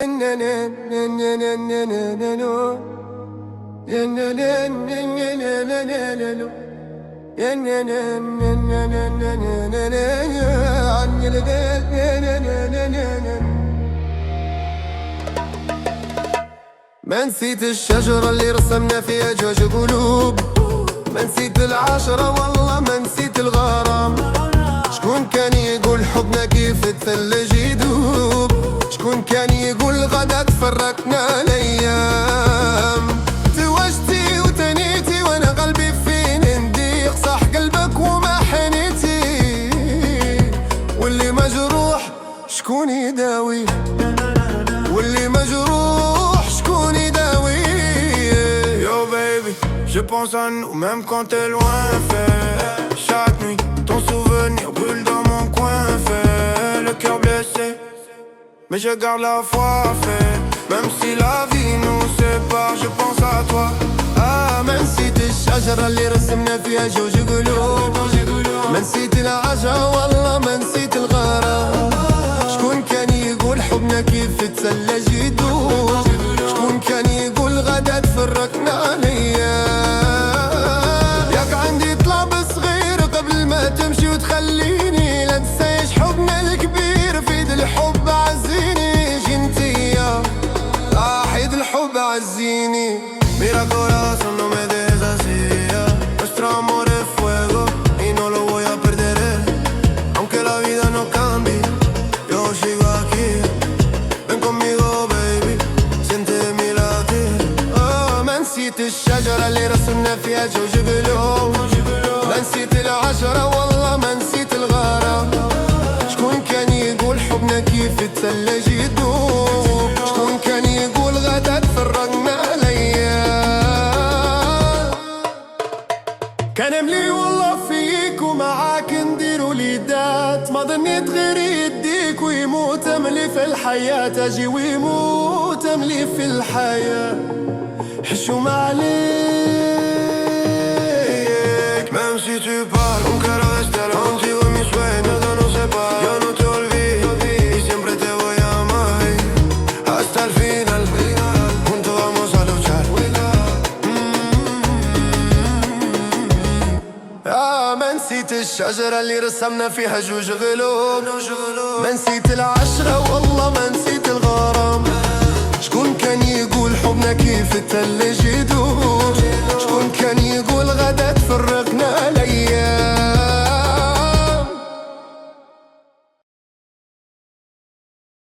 ما نسيت الشجرة اللي رسمنا فيها جوج قلوب، ما نسيت العشرة والله ما نسيت الغرام. شكون كان يقول حبنا كيف الثلج يدوب؟ شكون كان يقول غدا تفرقنا الايام؟ توجتي وتنيتي وانا قلبي فين نديق، صح قلبك وما حنيتي، واللي مجروح شكون يداوي؟ واللي مجروح شكون يداوي؟ Yo baby, je pense à nous même quand t'es loin. Fait chaque nuit, ton souvenir brûle dans mon coin. Fait le cœur blessé, mais je garde la foi. Fait même si la vie nous sépare, je pense à toi. ما نسيت الشجرة اللي رسمنا فيها جوج قلوب، ما نسيت العشا والله ما نسيت الغرام. شكون كان يقول حبنا كيف الثلج يدوب؟ شكون كان يقول غدا تفرقنا الايام؟ ياك عندي طلب صغير قبل ما تمشي وتخليني، لا تنساش حبنا الكبير، في ذا الحب عزيني. جنتيا حيد الحب عزيني. Mira corazón, no me dejes así, yeah. Nuestro amor es fuego y no lo voy a perder, aunque la vida no cambie, yo sigo aquí. Ven conmigo baby, siente mi latir. ما نسيت الشجرة اللي رسمنا فيها جوج قلوب، ما نسيت العشرة والله ما نسيت الغرام. شكون كان يقول حبنا كيف الثلج يدوب؟ شكون كان يقول غدا تفرقنا الايام؟ كان ملي والله فيك ومعاك ندير وليدات، ما ظنيت غير يديك ويموت املي في الحياة، اجي ويموت املي في الحياة. حشوم عليك Même si tu pars, mon cœur reste là. Contigo mis sueños no nos separan. Yo no te olvido y siempre te voy a amar hasta el final. Juntos vamos a luchar. ما نسيت الشجرة اللي رسمنا فيها جوج غلوب، ما نسيت العشرة والله ما نسيت الغرام. شكون كان يقول حبنا كيف الثلج